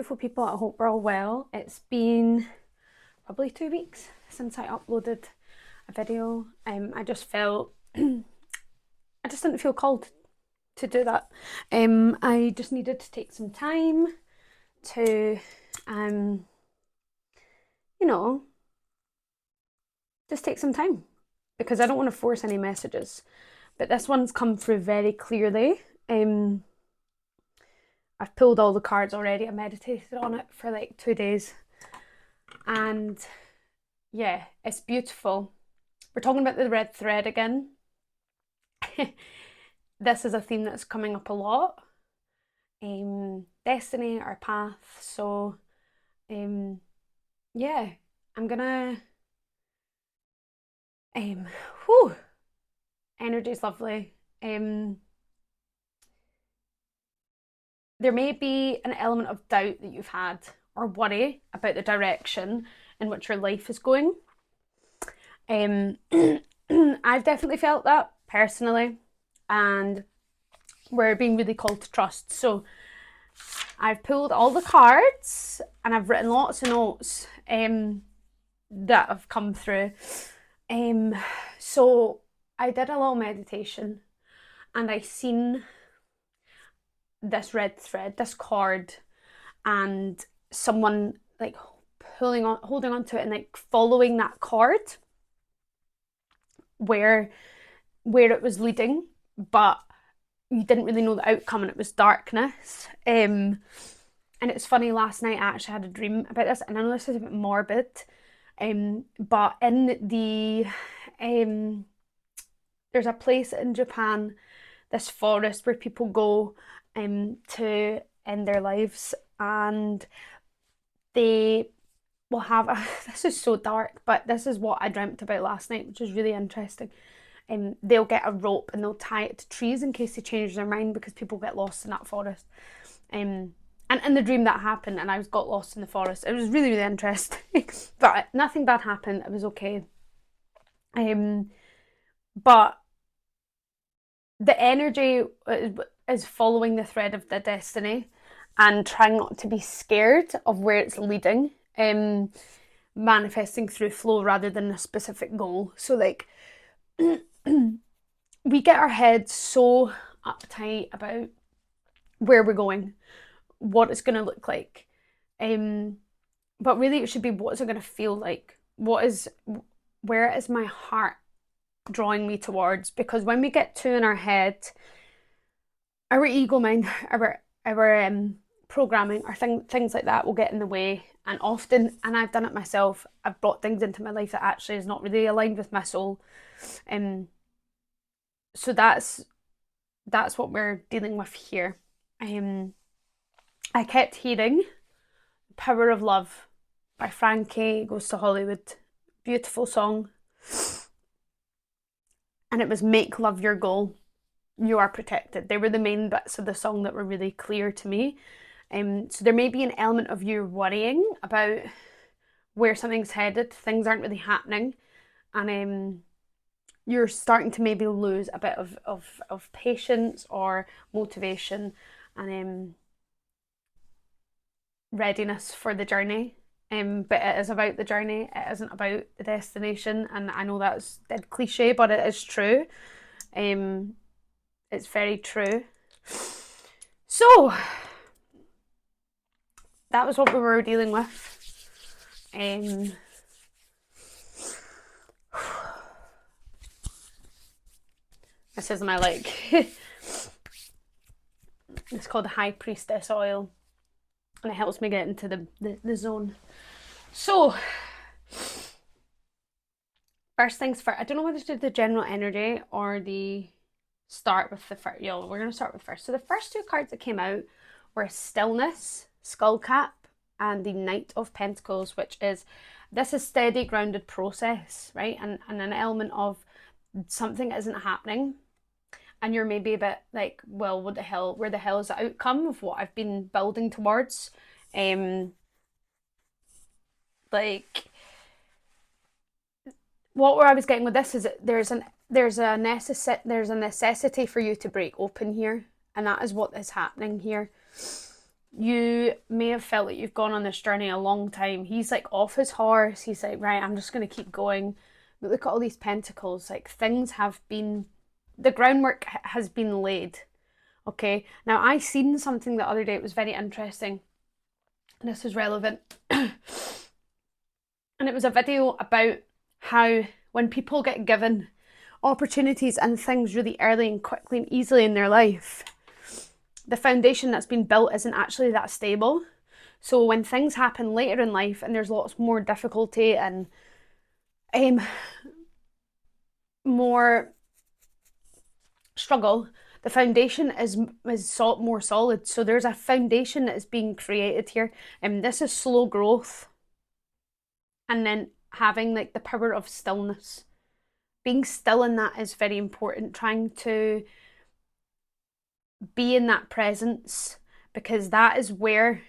Beautiful people, I hope we're all well. It's been probably 2 weeks since I uploaded a video. I just felt I just didn't feel called to do that. I just needed to take some time to you know, just take some time because I don't want to force any messages. But this one's come through very clearly. I've pulled all the cards already. I meditated on it for like 2 days. And yeah, it's beautiful. We're talking about the red thread again. This is a theme that's coming up a lot. Destiny, our path. So yeah, I'm gonna whew, energy's lovely. There may be an element of doubt that you've had or worry about the direction in which your life is going. I've definitely felt that personally, and we're being really called to trust. So I've pulled all the cards and I've written lots of notes that have come through. So I did a little meditation and I seen this red thread, this cord, and someone like holding on to it and like following that cord where it was leading, but you didn't really know the outcome and it was darkness. And it's funny, last night I actually had a dream about this, and I know this is a bit morbid, but in the there's a place in Japan, this forest where people go to end their lives, and they will have this is so dark, but this is what I dreamt about last night, which is really interesting. They'll get a rope and they'll tie it to trees in case they change their mind, because people get lost in that forest. And in the dream that happened, and I got lost in the forest. It was really, really interesting. But nothing bad happened. It was okay. But the energy is following the thread of the destiny and trying not to be scared of where it's leading. Manifesting through flow rather than a specific goal. So like we get our heads so uptight about where we're going, what it's going to look like. But really it should be, what's it going to feel like? Where is my heart drawing me towards? Because when we get too in our head, our ego mind, our programming, or things like that will get in the way. And often, and I've done it myself, I've brought things into my life that actually is not really aligned with my soul. So that's what we're dealing with here. I kept hearing Power of Love by Frankie Goes to Hollywood. Beautiful song. And it was make love your goal. You are protected. They were the main bits of the song that were really clear to me. So there may be an element of you worrying about where something's headed. Things aren't really happening. And you're starting to maybe lose a bit of patience or motivation and readiness for the journey. But it is about the journey. It isn't about the destination. And I know that's dead cliche, but it is true. It's very true. So that was what we were dealing with. This is my it's called the High Priestess oil, and it helps me get into the zone. So first things first, I don't know whether to do the general energy or the start with the first. We're going to start with first. So the first two cards that came out were Stillness, Skullcap, and the Knight of Pentacles, which is, this is steady, grounded process, right? And an element of something isn't happening. And you're maybe a bit like, well, where the hell is the outcome of what I've been building towards? Like, where I was getting with this is that there's a necessity for you to break open here, and that is what is happening here. You may have felt that you've gone on this journey a long time. He's like off his horse. He's like, right, I'm just going to keep going. But look at all these pentacles. Like things have been, the groundwork has been laid. Okay. Now I seen something the other day. It was very interesting. This is relevant. And it was a video about how when people get given opportunities and things really early and quickly and easily in their life, the foundation that's been built isn't actually that stable. So when things happen later in life and there's lots more difficulty and more struggle, the foundation is more solid. So there's a foundation that is being created here, and this is slow growth. And then having like the power of stillness, being still in that is very important. Trying to be in that presence, because that is where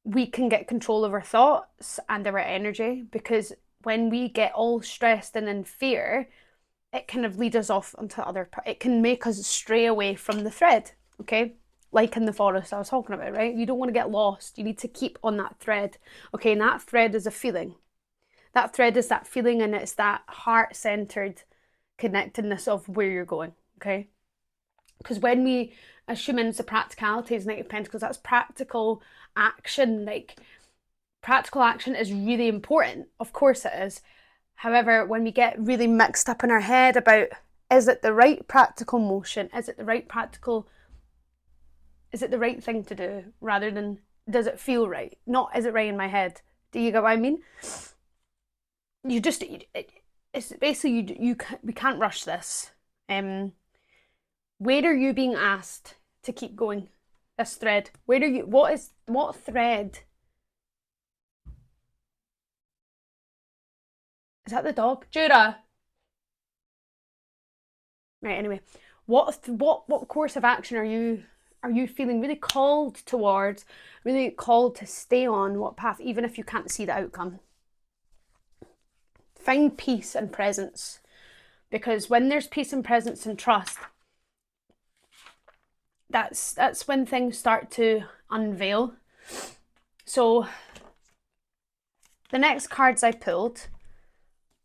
we can get control of our thoughts and our energy. Because when we get all stressed and in fear, it kind of leads us off onto it can make us stray away from the thread, okay? Like in the forest I was talking about, right? You don't want to get lost. You need to keep on that thread, okay? And that thread is a feeling. That thread is that feeling, and it's that heart-centered connectedness of where you're going, okay? Because when we assume into the practicalities, Knight of Pentacles, that's practical action. Like, practical action is really important. Of course it is. However, when we get really mixed up in our head about, is it the right practical motion? Is it the right thing to do? Rather than, does it feel right? Not, is it right in my head? Do you get what I mean? It's basically, we can't rush this. Where are you being asked to keep going? This thread. What thread? Is that the dog? Judah. Right, anyway. What course of action are you feeling really called towards, really called to stay on? What path, even if you can't see the outcome? Find peace and presence. Because when there's peace and presence and trust, that's when things start to unveil. So the next cards I pulled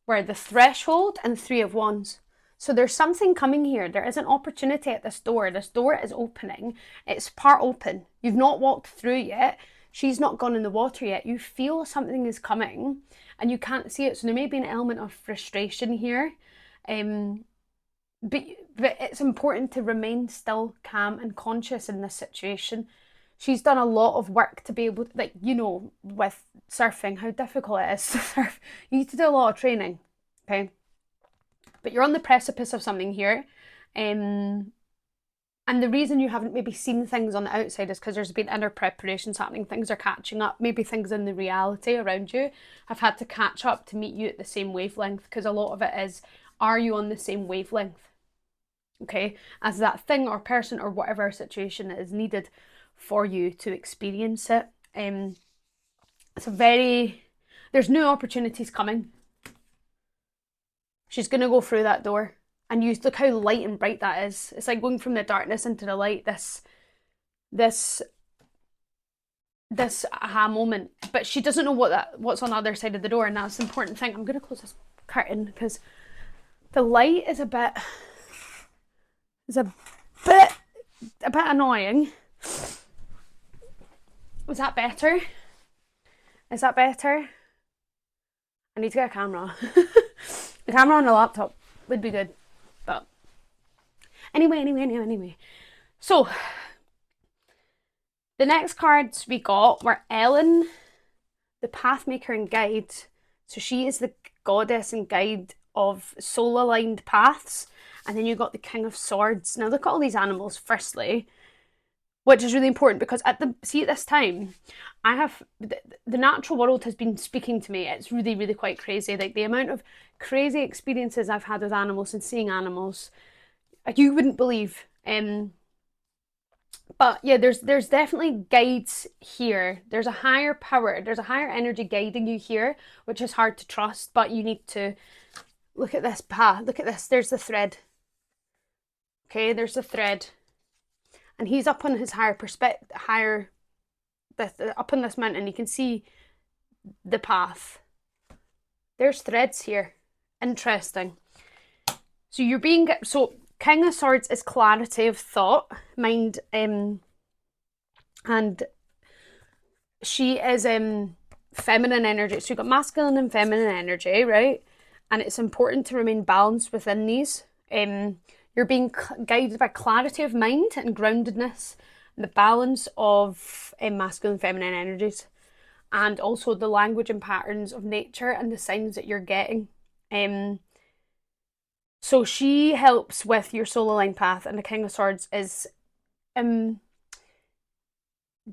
were the Threshold and Three of Wands. So there's something coming here. There is an opportunity at this door. This door is opening. It's part open. You've not walked through yet. She's not gone in the water yet. You feel something is coming and you can't see it. So there may be an element of frustration here. But it's important to remain still, calm and conscious in this situation. She's done a lot of work to be able to, like, you know, with surfing, how difficult it is to surf. You need to do a lot of training, okay? But you're on the precipice of something here. And the reason you haven't maybe seen things on the outside is because there's been inner preparations happening. Things are catching up. Maybe things in the reality around you have had to catch up to meet you at the same wavelength, because a lot of it is, are you on the same wavelength? Okay, as that thing or person or whatever situation is needed for you to experience it. There's new opportunities coming. She's going to go through that door, and you look how light and bright that is. It's like going from the darkness into the light, this aha moment. But she doesn't know what's on the other side of the door, and that's the important thing. I'm going to close this curtain because the light is a bit annoying. Was that better? Is that better? I need to get a camera. The camera on the laptop would be good. But anyway. So the next cards we got were Ellen, the Pathmaker and Guide. So she is the goddess and guide of soul-aligned paths. And then you got the King of Swords. Now look at all these animals, firstly, which is really important because at this time, I have, the natural world has been speaking to me. It's really, really quite crazy. Like the amount of crazy experiences I've had with animals and seeing animals, you wouldn't believe. But yeah, there's definitely guides here. There's a higher power, there's a higher energy guiding you here, which is hard to trust, but you need to look at this path. Look at this. There's the thread. Okay, there's the thread. And he's up on his higher up on this mountain, you can see the path. There's threads here. Interesting. So you're being, so King of Swords is clarity of thought, mind, and she is feminine energy. So you've got masculine and feminine energy, right? And it's important to remain balanced within these. You're being guided by clarity of mind and groundedness, and the balance of masculine and feminine energies, and also the language and patterns of nature and the signs that you're getting. So she helps with your soul aligned path, and the King of Swords is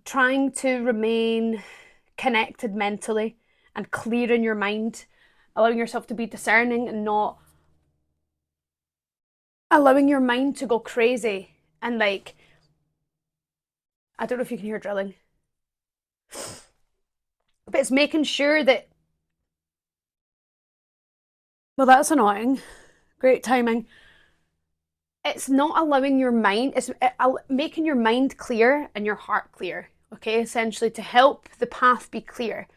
trying to remain connected mentally and clear in your mind, allowing yourself to be discerning and not allowing your mind to go crazy. And like, I don't know if you can hear drilling, but it's making sure that, well, that's annoying. Great timing. It's not allowing your mind, it's making your mind clear and your heart clear, okay, essentially to help the path be clear.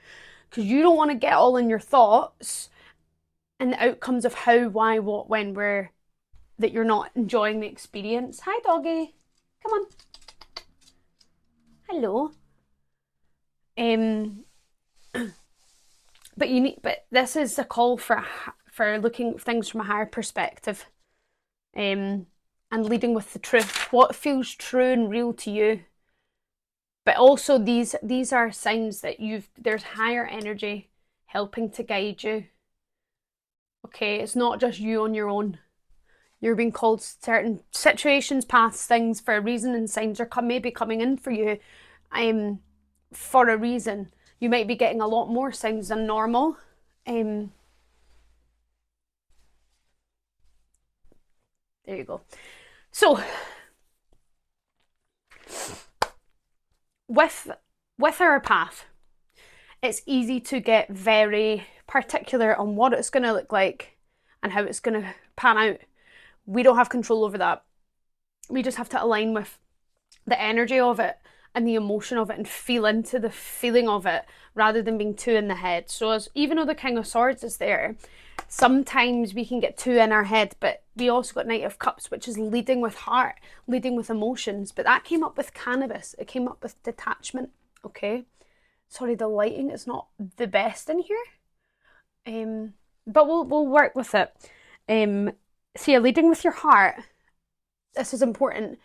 Because you don't want to get all in your thoughts and the outcomes of how, why, what, when, where, that you're not enjoying the experience. Hi, doggy. Come on. Hello. But you need. But this is a call for looking at things from a higher perspective, and leading with the truth. What feels true and real to you. But also these are signs that there's higher energy helping to guide you. Okay, it's not just you on your own. You're being called certain situations, paths, things for a reason, and signs are maybe coming in for you for a reason. You might be getting a lot more signs than normal. There you go. So with our path, it's easy to get very particular on what it's going to look like and how it's going to pan out. We don't have control over that. We just have to align with the energy of it and the emotion of it and feel into the feeling of it rather than being too in the head. So even though the King of Swords is there, sometimes we can get too in our head, but we also got Knight of Cups, which is leading with heart, leading with emotions. But that came up with cannabis. It came up with detachment, okay? Sorry, the lighting is not the best in here. But we'll work with it. So yeah, leading with your heart. This is important.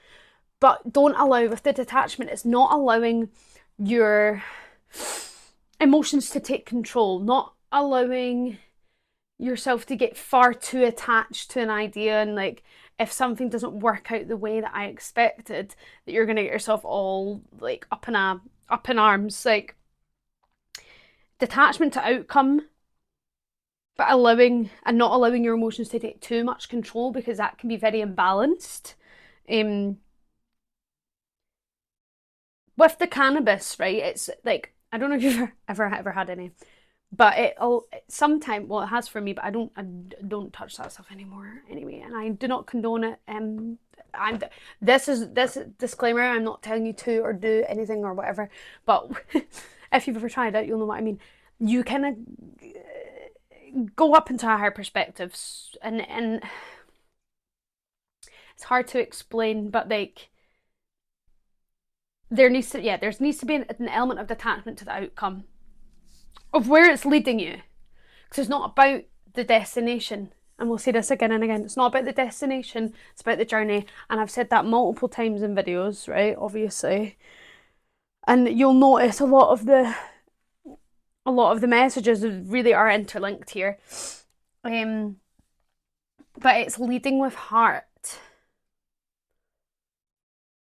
But don't allow, with the detachment, it's not allowing your emotions to take control, not allowing yourself to get far too attached to an idea, and like if something doesn't work out the way that I expected, that you're gonna get yourself all like up in arms. Like detachment to outcome, but not allowing your emotions to take too much control, because that can be very imbalanced. With the cannabis, right? It's like, I don't know if you've ever had any, but it has for me, but I don't touch that stuff anymore anyway, and I do not condone it. This disclaimer, I'm not telling you to or do anything or whatever, but if you've ever tried it, you'll know what I mean. You kind of go up into a higher perspective, and it's hard to explain, but like there needs to be an element of detachment to the outcome of where it's leading you, because it's not about the destination. And we'll say this again and again, it's not about the destination, it's about the journey. And I've said that multiple times in videos, right, obviously, and you'll notice a lot of the messages really are interlinked here. But it's leading with heart,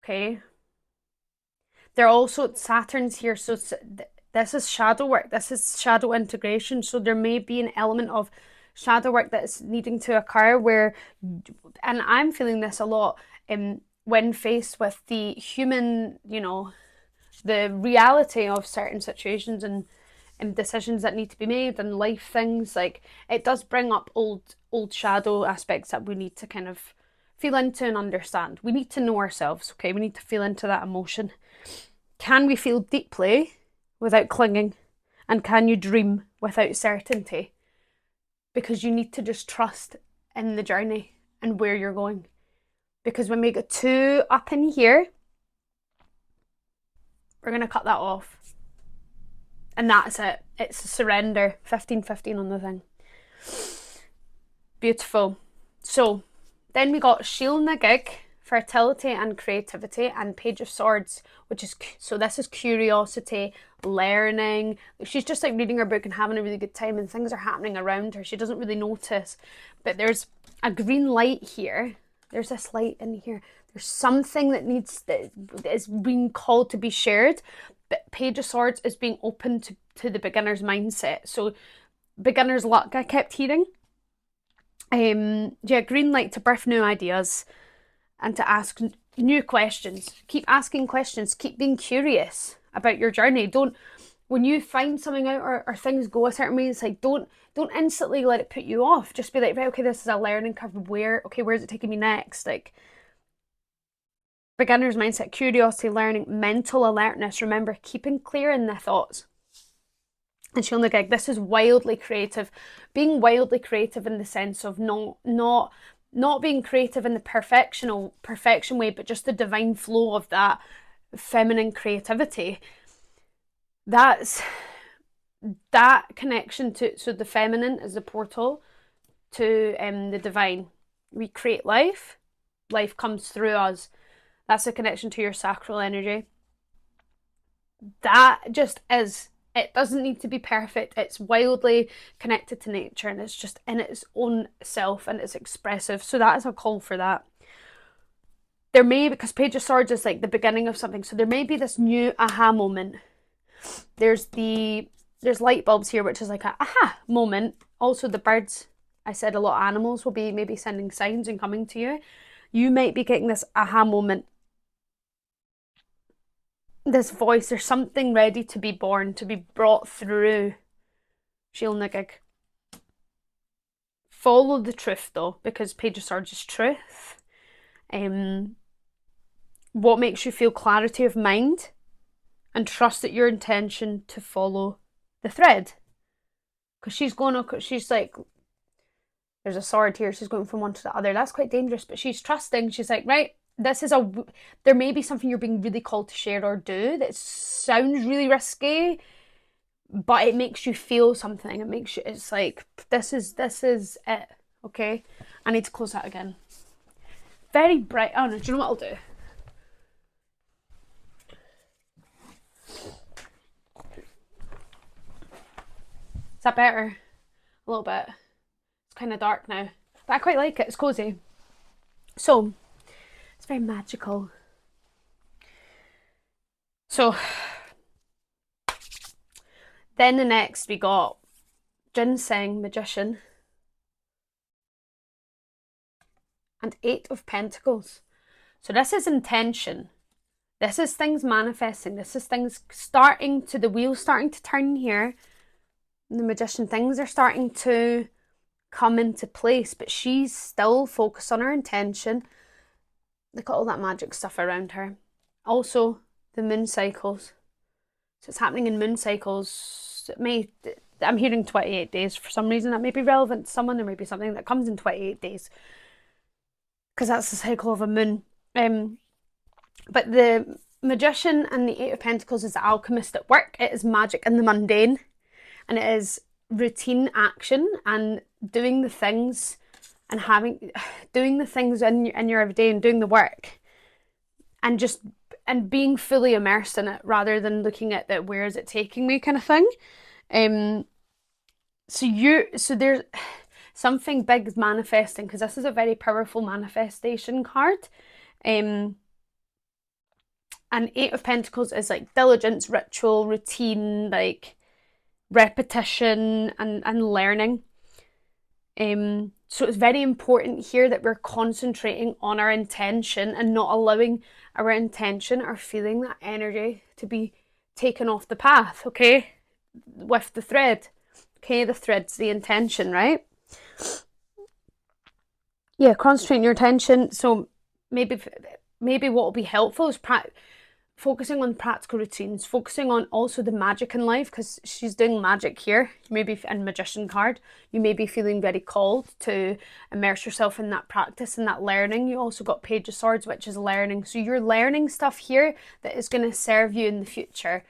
okay? They're also Saturn's here, so this is shadow work, this is shadow integration, so there may be an element of shadow work that's needing to occur where, and I'm feeling this a lot when faced with the human, the reality of certain situations and decisions that need to be made and life things. Like, it does bring up old shadow aspects that we need to kind of feel into and understand. We need to know ourselves, okay? We need to feel into that emotion. Can we feel deeply without clinging? And can you dream without certainty? Because you need to just trust in the journey and where you're going. Because when we get too up in here, we're going to cut that off. And that's it. It's a surrender. 15-15 on the thing. Beautiful. So then we got Shield na Gig, fertility and creativity, and Page of Swords, which is, so this is curiosity, learning. She's just like reading her book and having a really good time, and things are happening around her. She doesn't really notice. But there's a green light here. There's this light in here. There's something that is being called to be shared. But Page of Swords is being open to the beginner's mindset. So beginner's luck, I kept hearing. Yeah, green light to birth new ideas and to ask new questions. Keep asking questions. Keep being curious about your journey. Don't, when you find something out or things go a certain way, it's like don't instantly let it put you off. Just be like, right, okay, this is a learning curve. Where is it taking me next? Like, beginner's mindset, curiosity, learning, mental alertness. Remember, keeping clear in the thoughts. And Shield na Gig, this is wildly creative. Being wildly creative in the sense of not being creative in the perfection way, but just the divine flow of that feminine creativity. That's that connection to, so the feminine is the portal to the divine. We create life. Life comes through us. That's a connection to your sacral energy. That just is. It doesn't need to be perfect. It's wildly connected to nature and it's just in its own self and it's expressive. So that is a call for that. There may, because Page of Swords is like the beginning of something, so there may be this new aha moment. There's light bulbs here, which is like a aha moment. Also the birds, I said a lot of animals will be maybe sending signs and coming to you. You might be getting this aha moment. This voice, there's something ready to be born, to be brought through. Shield na Gig. Follow the truth though, because Page of Swords is truth. What makes you feel clarity of mind, and trust that your intention to follow the thread. Because she's like, there's a sword here, she's going from one to the other. That's quite dangerous, but she's trusting. She's like, right, there may be something you're being really called to share or do that sounds really risky, but it makes you feel something. It's like, this is it, okay? I need to close that again. Very bright. Oh no, do you know what I'll do? Is that better? A little bit. It's kind of dark now, but I quite like it. It's cozy. So, it's very magical. So, then the next we got Ginseng, Magician, and 8 of Pentacles. So this is intention. This is things manifesting. This is things starting to, the wheels starting to turn here. The Magician, things are starting to come into place, but she's still focused on her intention. Look at all that magic stuff around her. Also, the moon cycles. So it's happening in moon cycles. I'm hearing 28 days for some reason. That may be relevant to someone. There may be something that comes in 28 days. Because that's the cycle of a moon. But the Magician and the 8 of Pentacles is the alchemist at work. It is magic in the mundane. And it is routine action and doing the things and doing the things in your everyday and doing the work and being fully immersed in it rather than looking at that, where is it taking me kind of thing. So there's something big is manifesting, because this is a very powerful manifestation card. And 8 of Pentacles is like diligence, ritual, routine, like repetition and learning. So it's very important here that we're concentrating on our intention and not allowing our intention or feeling that energy to be taken off the path, okay? With the thread. Okay, the thread's the intention, right? Yeah, concentrating your attention. So maybe what will be helpful is focusing on practical routines, focusing on also the magic in life, because she's doing magic here. Maybe in magician card, you may be feeling very called to immerse yourself in that practice and that learning. You also got Page of Swords, which is learning. So you're learning stuff here that is going to serve you in the future.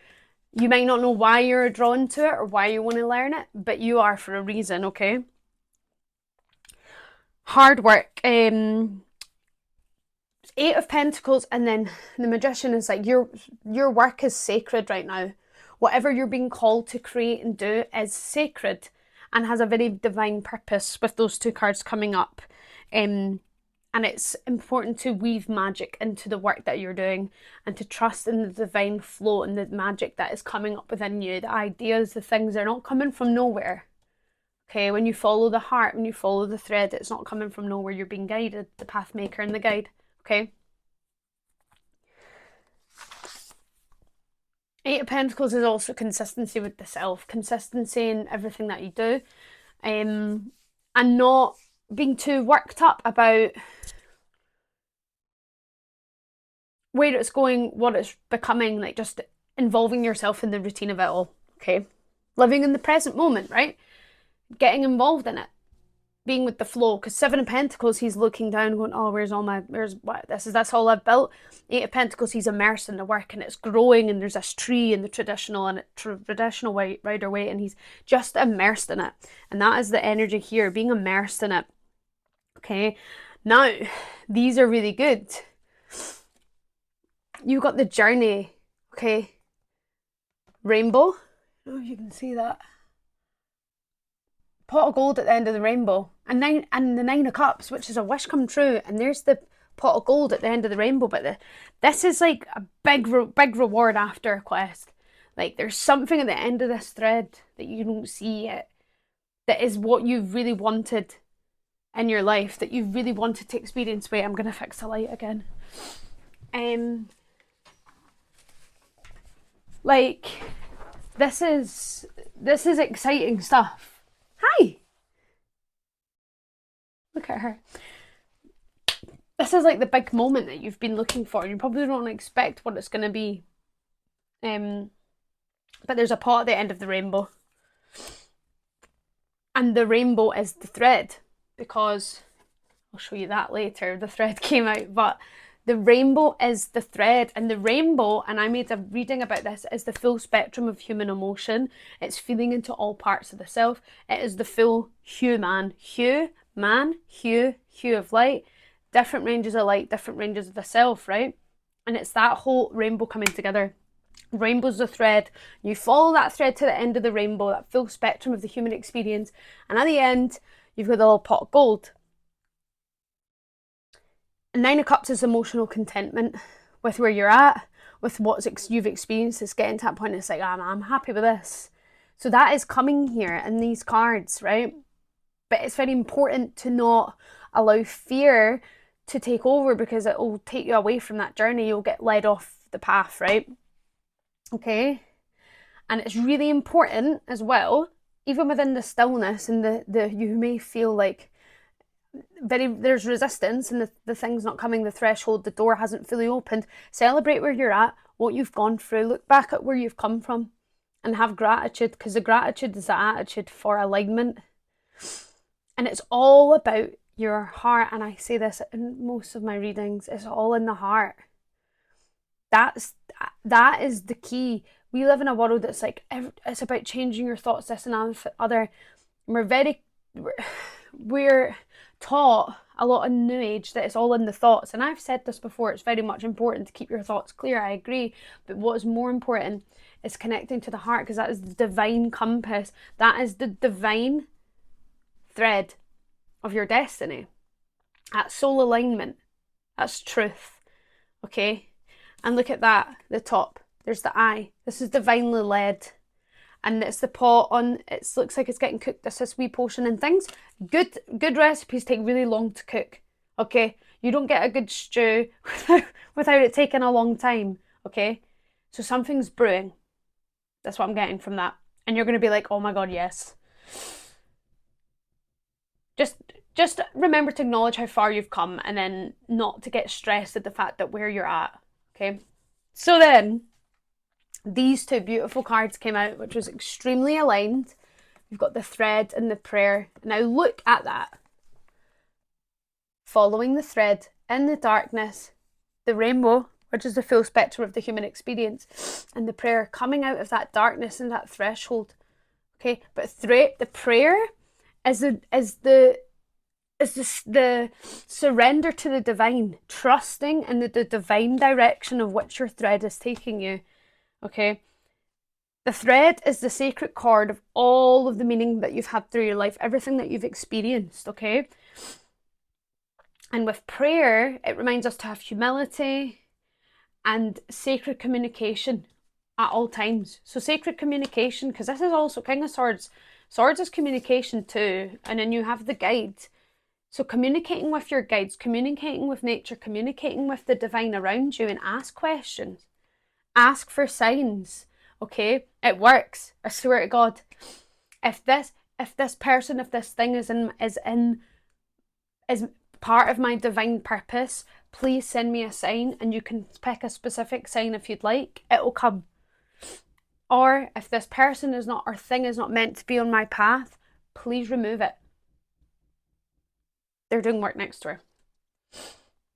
You might not know why you're drawn to it or why you want to learn it, but you are for a reason, okay? Hard work. Eight of Pentacles, and then the Magician is like, your work is sacred right now. Whatever you're being called to create and do is sacred and has a very divine purpose, with those two cards coming up. And it's important to weave magic into the work that you're doing and to trust in the divine flow and the magic that is coming up within you. The ideas, the things, they're not coming from nowhere. Okay, when you follow the heart, when you follow the thread, it's not coming from nowhere. You're being guided, the path maker and the guide. Okay. Eight of Pentacles is also consistency with the self, consistency in everything that you do, and not being too worked up about where it's going, what it's becoming, like just involving yourself in the routine of it all, okay? Living in the present moment, right? Getting involved in it. Being with the flow, because Seven of Pentacles, he's looking down going, oh, where's what, that's all I've built. Eight of Pentacles, he's immersed in the work and it's growing, and there's this tree in the traditional way, Rider Waite, and he's just immersed in it. And that is the energy here, being immersed in it. Okay, now, these are really good. You got the journey, okay? Rainbow. I don't know if you can see that. Pot of gold at the end of the rainbow, and the Nine of Cups, which is a wish come true, and there's the pot of gold at the end of the rainbow. But this is like a big reward after a quest. Like, there's something at the end of this thread that you don't see yet, that is what you've really wanted in your life, that you've really wanted to experience. Wait, I'm gonna fix the light again. Like, this is exciting stuff. Hi! Look at her. This is like the big moment that you've been looking for. You probably don't expect what it's going to be. But there's a pot at the end of the rainbow. And the rainbow is the thread, because I'll show you that later. The thread came out, but the rainbow is the thread, and the rainbow, and I made a reading about this, is the full spectrum of human emotion. It's feeling into all parts of the self. It is the full hue of light, different ranges of light, different ranges of the self, right? And it's that whole rainbow coming together. Rainbow's the thread. You follow that thread to the end of the rainbow, that full spectrum of the human experience, and at the end, you've got the little pot of gold. Nine of Cups is emotional contentment with where you're at, with what you've experienced. It's getting to that point, it's like, I'm happy with this. So that is coming here in these cards, right? But it's very important to not allow fear to take over, because it will take you away from that journey. You'll get led off the path, right? Okay? And it's really important as well, even within the stillness and the you may feel like there's resistance and the thing's not coming, the threshold, the door hasn't fully opened. Celebrate where you're at, what you've gone through, look back at where you've come from and have gratitude, because the gratitude is the attitude for alignment. And it's all about your heart, and I say this in most of my readings, it's all in the heart. That is the key. We live in a world that's like, it's about changing your thoughts, this and other. We're taught a lot in New Age that it's all in the thoughts, and I've said this before, it's very much important to keep your thoughts clear, I agree, but what is more important is connecting to the heart, because that is the divine compass, that is the divine thread of your destiny. That's soul alignment, that's truth, okay? And look at that, the top, there's the eye, this is divinely led. And it's the pot on, it looks like it's getting cooked, this wee potion and things. Good recipes take really long to cook, okay? You don't get a good stew without it taking a long time, okay? So something's brewing. That's what I'm getting from that. And you're going to be like, oh my God, yes. Just remember to acknowledge how far you've come, and then not to get stressed at the fact that where you're at, okay? So then these two beautiful cards came out, which was extremely aligned. You've got the thread and the prayer. Now look at that. Following the thread in the darkness, the rainbow, which is the full spectrum of the human experience, and the prayer coming out of that darkness and that threshold. Okay, but the prayer is the surrender to the divine, trusting in the divine direction of which your thread is taking you. Okay, the thread is the sacred cord of all of the meaning that you've had through your life, everything that you've experienced. Okay, and with prayer, it reminds us to have humility and sacred communication at all times. So sacred communication, because this is also King of Swords. Swords is communication too, and then you have the guide. So communicating with your guides, communicating with nature, communicating with the divine around you, and ask questions. Ask for signs. Okay? It works. I swear to God. If this person, if this thing is part of my divine purpose, please send me a sign, and you can pick a specific sign if you'd like. It'll come. Or if this person is not, or thing is not meant to be on my path, please remove it. They're doing work next to her.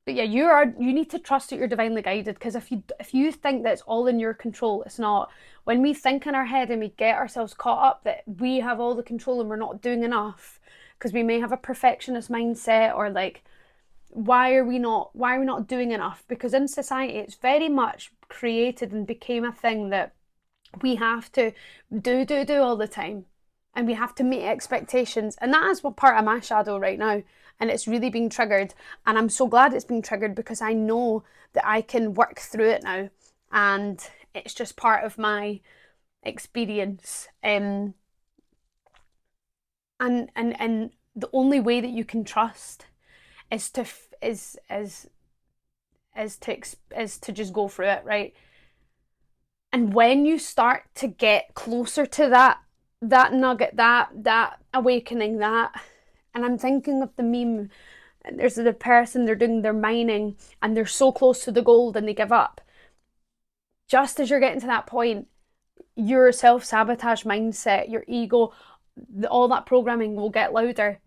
But yeah, you need to trust that you're divinely guided, because if you think that it's all in your control, it's not. When we think in our head and we get ourselves caught up that we have all the control and we're not doing enough, because we may have a perfectionist mindset, or like, why are we not doing enough? Because in society it's very much created and became a thing that we have to do all the time, and we have to meet expectations, and that is what part of my shadow right now, and it's really being triggered, and I'm so glad it's being triggered, because I know that I can work through it now, and it's just part of my experience. And the only way that you can trust is to just go through it, right? And when you start to get closer to that nugget, that awakening, and I'm thinking of the meme, there's the person, they're doing their mining and they're so close to the gold and they give up. Just as you're getting to that point, your self-sabotage mindset, your ego, all that programming will get louder.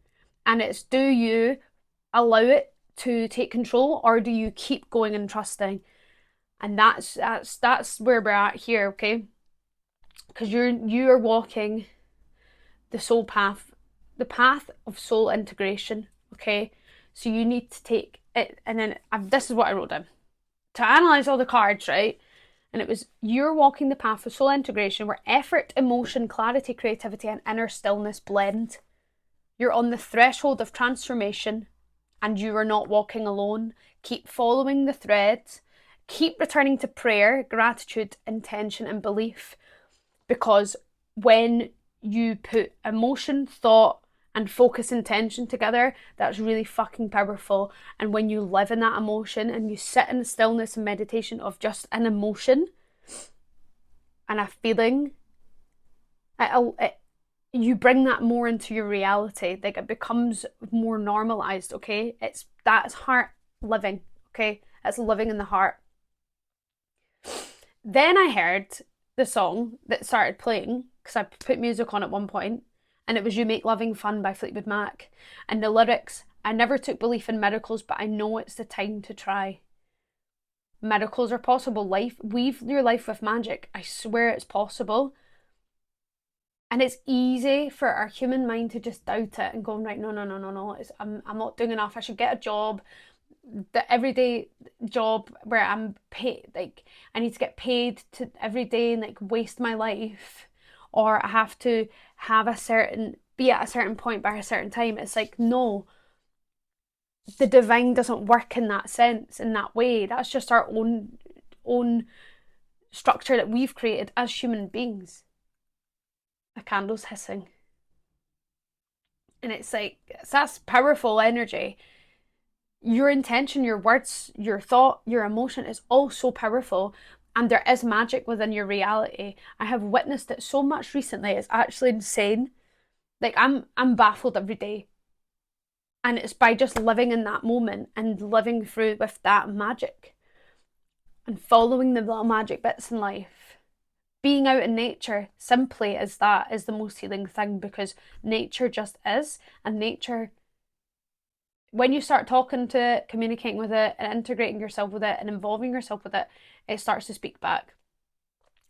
And it's, do you allow it to take control, or do you keep going and trusting? And that's where we're at here, okay? Because you are walking the soul path, the path of soul integration, okay? So you need to take it, and then this is what I wrote down to analyze all the cards, right? And it was, you're walking the path of soul integration where effort, emotion, clarity, creativity, and inner stillness blend. You're on the threshold of transformation, and you are not walking alone. Keep following the threads. Keep returning to prayer, gratitude, intention, and belief. Because when you put emotion, thought, and focus intention together, that's really fucking powerful. And when you live in that emotion and you sit in the stillness and meditation of just an emotion and a feeling, you bring that more into your reality. Like, it becomes more normalized, okay? That's heart living, okay? It's living in the heart. Then I heard the song that started playing, because I put music on at one point, and it was You Make Loving Fun by Fleetwood Mac. And the lyrics, I never took belief in miracles, but I know it's the time to try. Miracles are possible. Weave your life with magic. I swear it's possible. And it's easy for our human mind to just doubt it and go, right, no. I'm not doing enough. I should get a job, the everyday job where I'm paid, like I need to get paid to every day and like waste my life, or I have to be at a certain point by a certain time. It's like, no, the divine doesn't work in that sense, in that way. That's just our own structure that we've created as human beings. A candle's hissing, and it's like, that's powerful energy. Your intention, your words, your thought, your emotion is all so powerful, and there is magic within your reality. I have witnessed it so much recently. It's actually insane. Like, I'm baffled every day, and it's by just living in that moment and living through with that magic. and following the little magic bits in life. Being out in nature simply as that is the most healing thing, because nature just is. And nature, when you start talking to it, communicating with it, and integrating yourself with it, and involving yourself with it, it starts to speak back.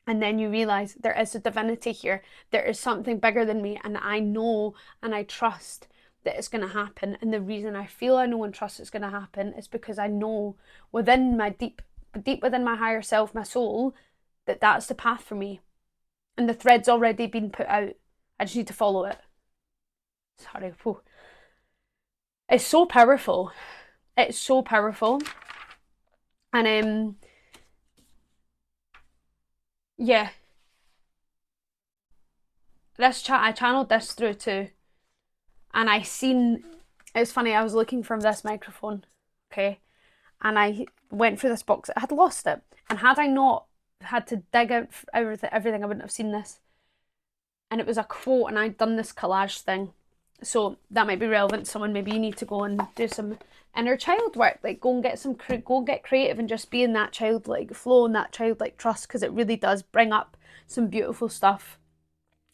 And then you realize there is a divinity here. There is something bigger than me, and I know and I trust that it's going to happen. And the reason I feel I know and trust it's going to happen is because I know within my deep within my higher self, my soul, that that's the path for me. And the thread's already been put out. I just need to follow it. Sorry. Whew. It's so powerful. It's so powerful. And yeah, I channeled this through too, and I seen, it's funny, I was looking for this microphone, okay, and I went through this box. I had lost it, and had I not had to dig out everything, I wouldn't have seen this. And it was a quote, and I'd done this collage thing, so that might be relevant to someone. Maybe you need to go and do some inner child work, like go and get creative and just be in that childlike flow and that childlike trust, because it really does bring up some beautiful stuff.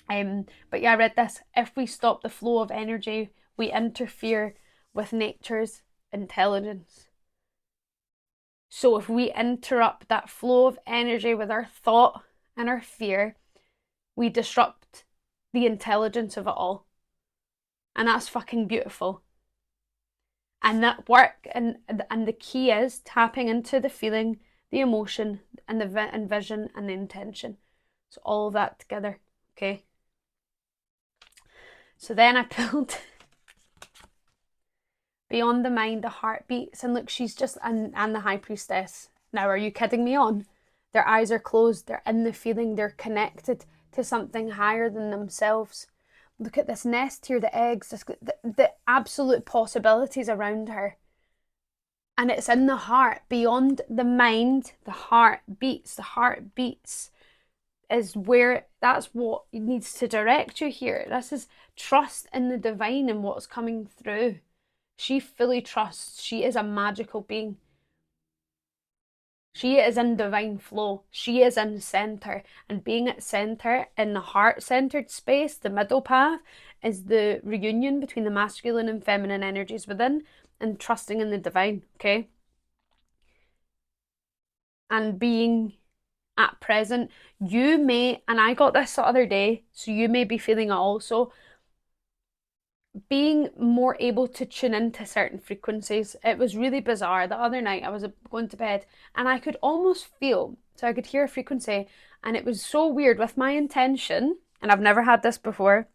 But yeah, I read this. If we stop the flow of energy, we interfere with nature's intelligence. So if we interrupt that flow of energy with our thought and our fear, we disrupt the intelligence of it all. And that's fucking beautiful. And that work, and the key is tapping into the feeling, the emotion, and the vision and the intention. So all of that together, okay? So then I pulled Beyond the Mind, the Heart Beats. And look, she's just, and the High Priestess. Now, are you kidding me on? Their eyes are closed. They're in the feeling. They're connected to something higher than themselves. Look at this nest here, the eggs, the absolute possibilities around her. And it's in the heart. Beyond the mind, the heart beats. The heart beats is where, that's what needs to direct you here. This is trust in the divine and what's coming through. She fully trusts. She is a magical being. She is in divine flow. She is in center. And being at center in the heart-centered space, the middle path, is the reunion between the masculine and feminine energies within, and trusting in the divine, okay? And being at present, you may, and I got this the other day, so you may be feeling it also, being more able to tune into certain frequencies. It was really bizarre. The other night I was going to bed and I could almost feel, so I could hear a frequency, and it was so weird with my intention, and I've never had this before.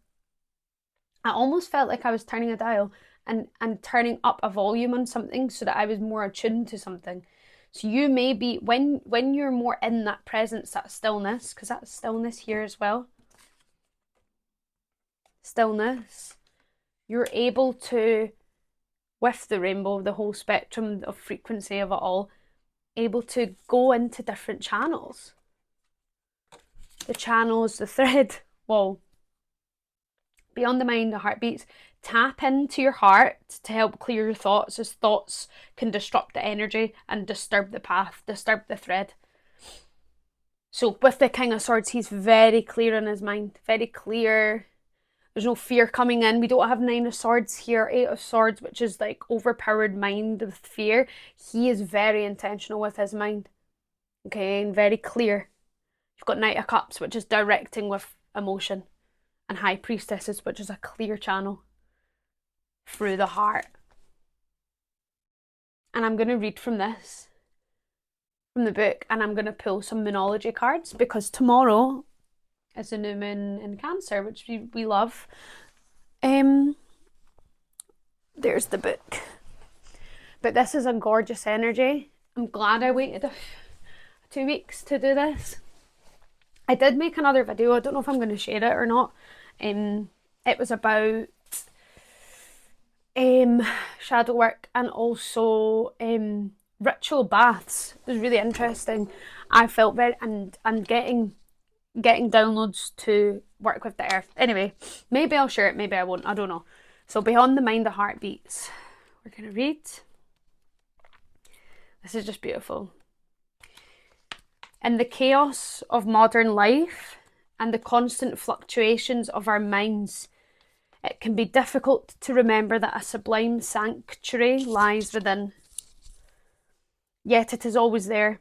I almost felt like I was turning a dial and turning up a volume on something so that I was more attuned to something. So you may be, when you're more in that presence, that stillness, because that's stillness here as well. Stillness. You're able to, with the rainbow, the whole spectrum of frequency of it all, able to go into different channels. The channels, the thread, whoa. Beyond the Mind, the Heart Beats. Tap into your heart to help clear your thoughts, as thoughts can disrupt the energy and disturb the path, disturb the thread. So with the King of Swords, he's very clear in his mind, very clear. There's no fear coming in. We don't have Nine of Swords here, Eight of Swords, which is like overpowered mind with fear. He is very intentional with his mind, okay, and very clear. You've got Knight of Cups, which is directing with emotion, and High Priestesses, which is a clear channel through the heart. And I'm going to read from this, from the book, and I'm going to pull some Moonology cards, because tomorrow is a new moon in Cancer, which we love. There's the book. But this is a gorgeous energy. I'm glad I waited 2 weeks to do this. I did make another video. I don't know if I'm going to share it or not. It was about shadow work and also ritual baths. It was really interesting. I felt very, and getting downloads to work with the earth. Anyway, maybe I'll share it, maybe I won't, I don't know. So Beyond the Mind, the Heart Beats. We're going to read. This is just beautiful. In the chaos of modern life and the constant fluctuations of our minds, it can be difficult to remember that a sublime sanctuary lies within. Yet it is always there.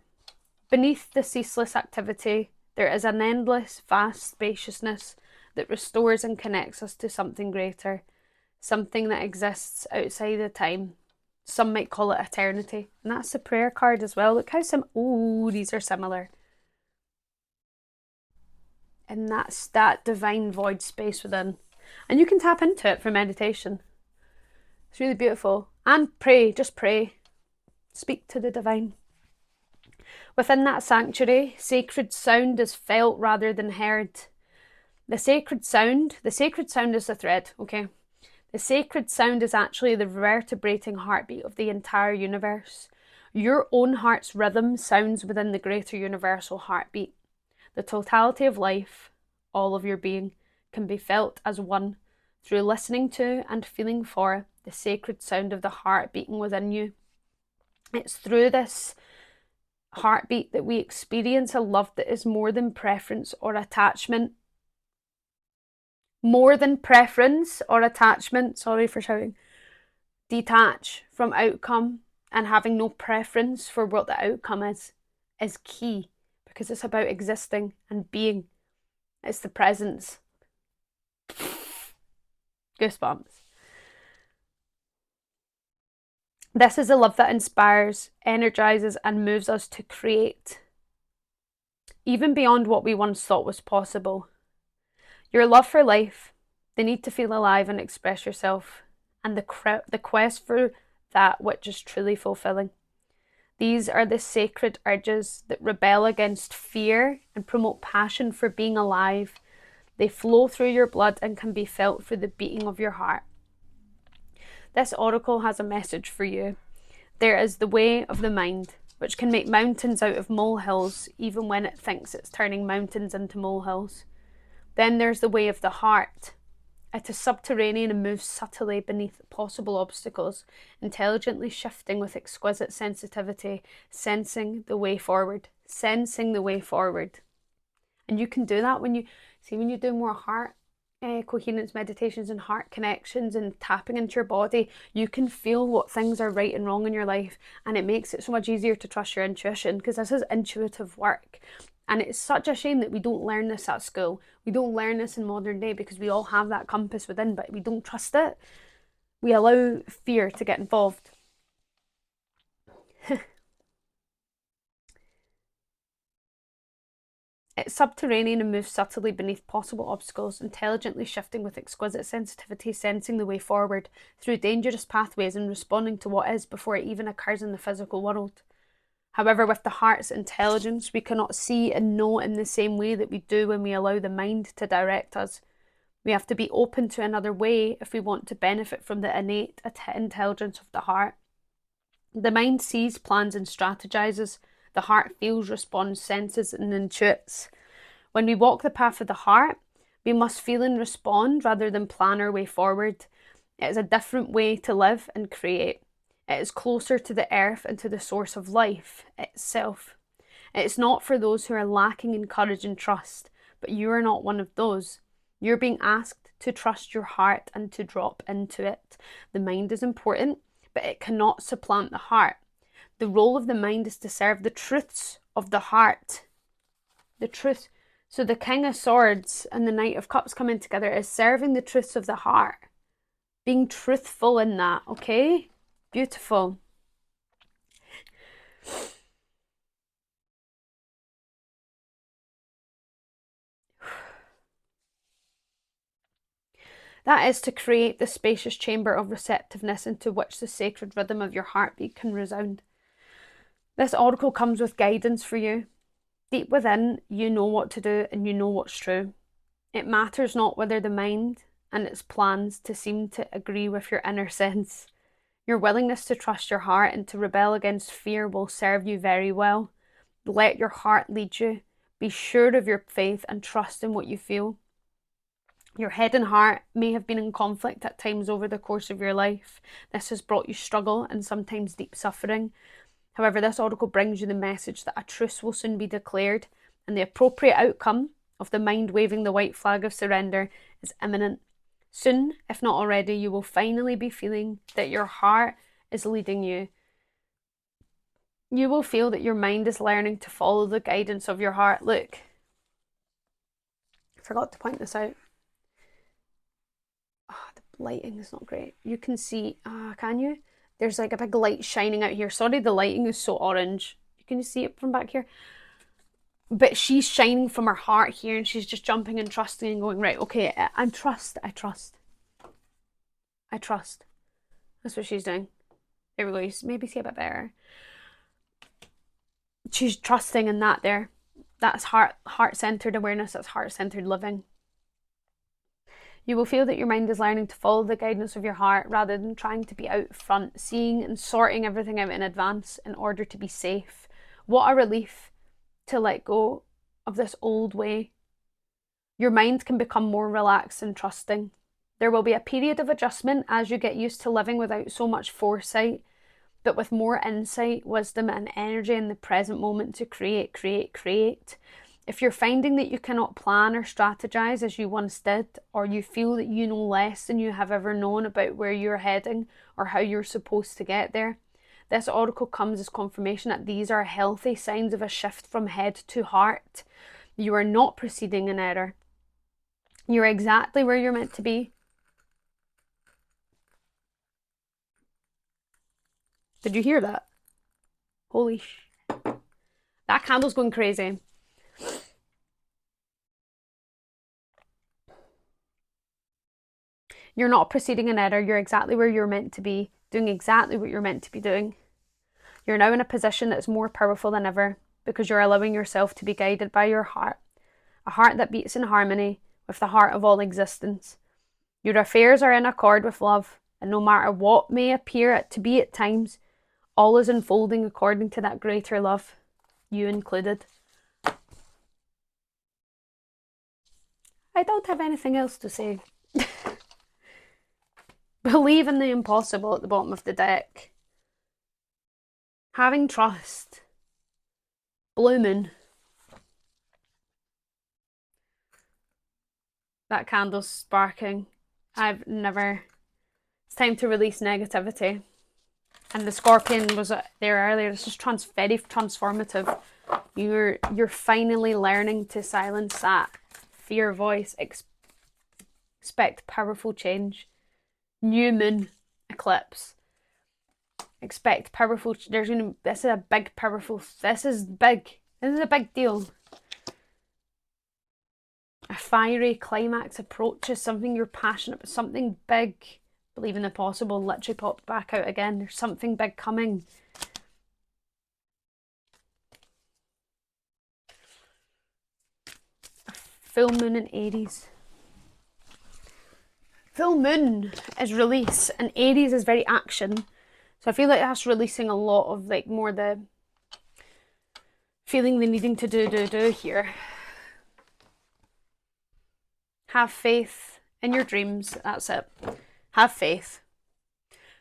Beneath the ceaseless activity, there is an endless, vast spaciousness that restores and connects us to something greater, something that exists outside of time. Some might call it eternity. And that's the prayer card as well. Look how these are similar. And that's that divine void space within. And you can tap into it for meditation. It's really beautiful. And pray, just pray. Speak to the divine. Within that sanctuary, sacred sound is felt rather than heard. The sacred sound is the thread, okay? The sacred sound is actually the reverberating heartbeat of the entire universe. Your own heart's rhythm sounds within the greater universal heartbeat. The totality of life, all of your being, can be felt as one through listening to and feeling for the sacred sound of the heart beating within you. It's through this heartbeat that we experience a love that is more than preference or attachment. More than preference or attachment, sorry for shouting. Detach from outcome and having no preference for what the outcome is key, because it's about existing and being. It's the presence. Goosebumps. This is a love that inspires, energizes, and moves us to create, even beyond what we once thought was possible. Your love for life, the need to feel alive and express yourself, and the quest for that which is truly fulfilling. These are the sacred urges that rebel against fear and promote passion for being alive. They flow through your blood and can be felt through the beating of your heart. This oracle has a message for you. There is the way of the mind, which can make mountains out of molehills, even when it thinks it's turning mountains into molehills. Then there's the way of the heart. It is subterranean and moves subtly beneath possible obstacles, intelligently shifting with exquisite sensitivity, sensing the way forward. And you can do that when you do more heart coherence meditations and heart connections and tapping into your body. You can feel what things are right and wrong in your life, and it makes it so much easier to trust your intuition, because this is intuitive work. And it's such a shame that we don't learn this at school. We don't learn this in modern day because we all have that compass within, but we don't trust it. We allow fear to get involved. It's subterranean and moves subtly beneath possible obstacles, intelligently shifting with exquisite sensitivity, sensing the way forward through dangerous pathways and responding to what is before it even occurs in the physical world. However, with the heart's intelligence, we cannot see and know in the same way that we do when we allow the mind to direct us. We have to be open to another way if we want to benefit from the innate intelligence of the heart. The mind sees, plans, and strategizes. The heart feels, responds, senses, and intuits. When we walk the path of the heart, we must feel and respond rather than plan our way forward. It is a different way to live and create. It is closer to the earth and to the source of life itself. It is not for those who are lacking in courage and trust, but you are not one of those. You're being asked to trust your heart and to drop into it. The mind is important, but it cannot supplant the heart. The role of the mind is to serve the truths of the heart. The truth. So the King of Swords and the Knight of Cups coming together is serving the truths of the heart. Being truthful in that, okay? Beautiful. That is to create the spacious chamber of receptiveness into which the sacred rhythm of your heartbeat can resound. This oracle comes with guidance for you. Deep within, you know what to do and you know what's true. It matters not whether the mind and its plans to seem to agree with your inner sense. Your willingness to trust your heart and to rebel against fear will serve you very well. Let your heart lead you. Be sure of your faith and trust in what you feel. Your head and heart may have been in conflict at times over the course of your life. This has brought you struggle and sometimes deep suffering. However, this oracle brings you the message that a truce will soon be declared, and the appropriate outcome of the mind waving the white flag of surrender is imminent. Soon, if not already, you will finally be feeling that your heart is leading you. You will feel that your mind is learning to follow the guidance of your heart. Look, I forgot to point this out. Oh, the lighting is not great. You can see, can you? There's like a big light shining out here. Sorry, the lighting is so orange. Can you see it from back here? But she's shining from her heart here, and she's just jumping and trusting and going, right, okay, I trust. That's what she's doing. There we go. You maybe see a bit better. She's trusting in that there. That's heart-centered awareness. That's heart-centered living. You will feel that your mind is learning to follow the guidance of your heart rather than trying to be out front, seeing and sorting everything out in advance in order to be safe. What a relief to let go of this old way. Your mind can become more relaxed and trusting. There will be a period of adjustment as you get used to living without so much foresight, but with more insight, wisdom, and energy in the present moment to create. If you're finding that you cannot plan or strategize as you once did, or you feel that you know less than you have ever known about where you're heading or how you're supposed to get there, this oracle comes as confirmation that these are healthy signs of a shift from head to heart. You are not proceeding in error. You're exactly where you're meant to be. Did you hear that? Holy sh... That candle's going crazy. You're not proceeding in error. You're exactly where you're meant to be, doing exactly what you're meant to be doing. You're now in a position that's more powerful than ever because you're allowing yourself to be guided by your heart, a heart that beats in harmony with the heart of all existence. Your affairs are in accord with love, and no matter what may appear to be at times, all is unfolding according to that greater love, you included. I don't have anything else to say. Believe in the impossible at the bottom of the deck. Having trust. Blue moon. That candle's sparking. I've never... It's time to release negativity. And the scorpion was there earlier. This is very transformative. You're finally learning to silence that fear voice. Expect powerful change. New moon eclipse. Expect powerful. This is a big, powerful. This is big. This is a big deal. A fiery climax approaches, something you're passionate about, something big. Believe in the possible literally popped back out again. There's something big coming. A full moon in Aries. Full moon is release, and Aries is very action. So I feel like that's releasing a lot of like more the feeling the needing to do here. Have faith in your dreams. That's it. Have faith.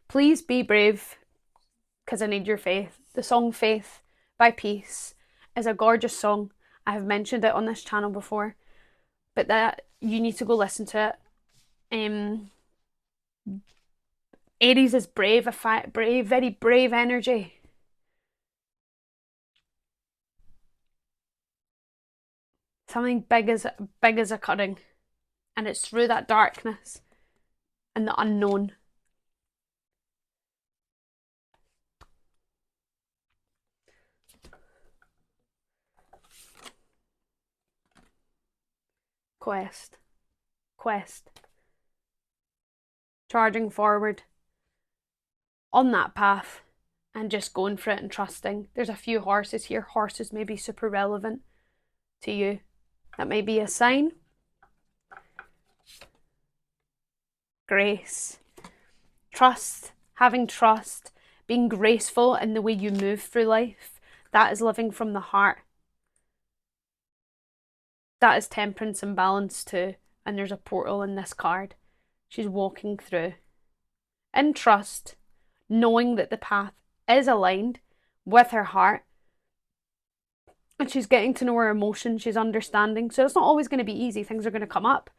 Please be brave, because I need your faith. The song Faith by Peace is a gorgeous song. I have mentioned it on this channel before, but that you need to go listen to it. Aries is brave, very brave energy. Something big is occurring, and it's through that darkness and the unknown. Quest. Charging forward on that path and just going for it and trusting. There's a few horses here. Horses may be super relevant to you. That may be a sign. Grace. Trust. Having trust. Being graceful in the way you move through life. That is living from the heart. That is temperance and balance too. And there's a portal in this card. She's walking through. In trust, knowing that the path is aligned with her heart, and she's getting to know her emotions, she's understanding. So it's not always going to be easy, things are going to come up.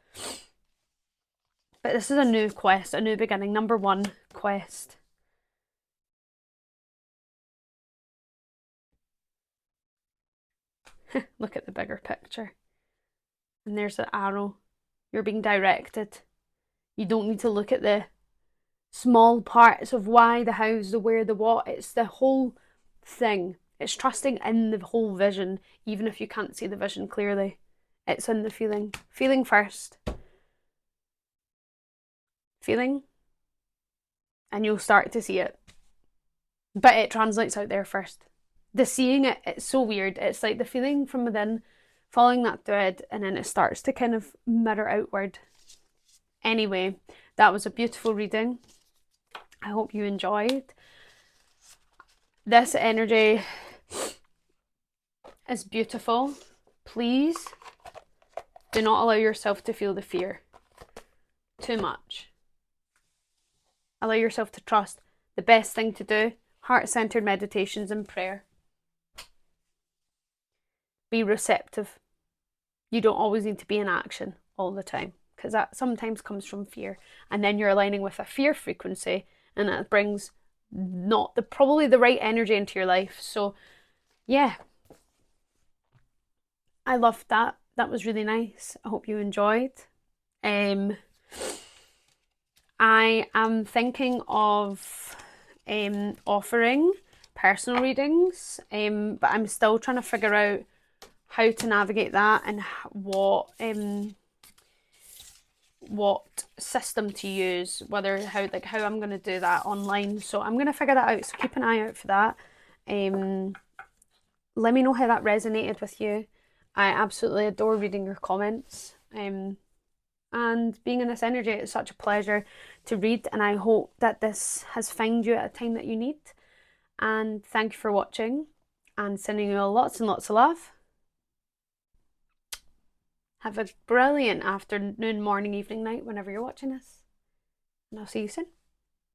But this is a new quest, a new beginning, number 1 quest. Look at the bigger picture. And there's the arrow. You're being directed. You don't need to look at the small parts of why, the hows, the where, the what. It's the whole thing. It's trusting in the whole vision, even if you can't see the vision clearly. It's in the feeling. Feeling first. Feeling. And you'll start to see it. But it translates out there first. The seeing it, it's so weird. It's like the feeling from within, following that thread, and then it starts to kind of mirror outward. Anyway, that was a beautiful reading. I hope you enjoyed. This energy is beautiful. Please do not allow yourself to feel the fear too much. Allow yourself to trust. The best thing to do, heart-centered meditations and prayer. Be receptive. You don't always need to be in action all the time, because that sometimes comes from fear, and then you're aligning with a fear frequency, and that brings not probably the right energy into your life. So yeah, I loved that. That was really nice. I hope you enjoyed. I am thinking of offering personal readings, but I'm still trying to figure out how to navigate that and what system to use, how I'm going to do that online. So I'm going to figure that out, so keep an eye out for that. Let me know how that resonated with you. I absolutely adore reading your comments, and being in this energy. It's such a pleasure to read, and I hope that this has found you at a time that you need. And thank you for watching, and sending you lots and lots of love. Have a brilliant afternoon, morning, evening, night, whenever you're watching this. And I'll see you soon.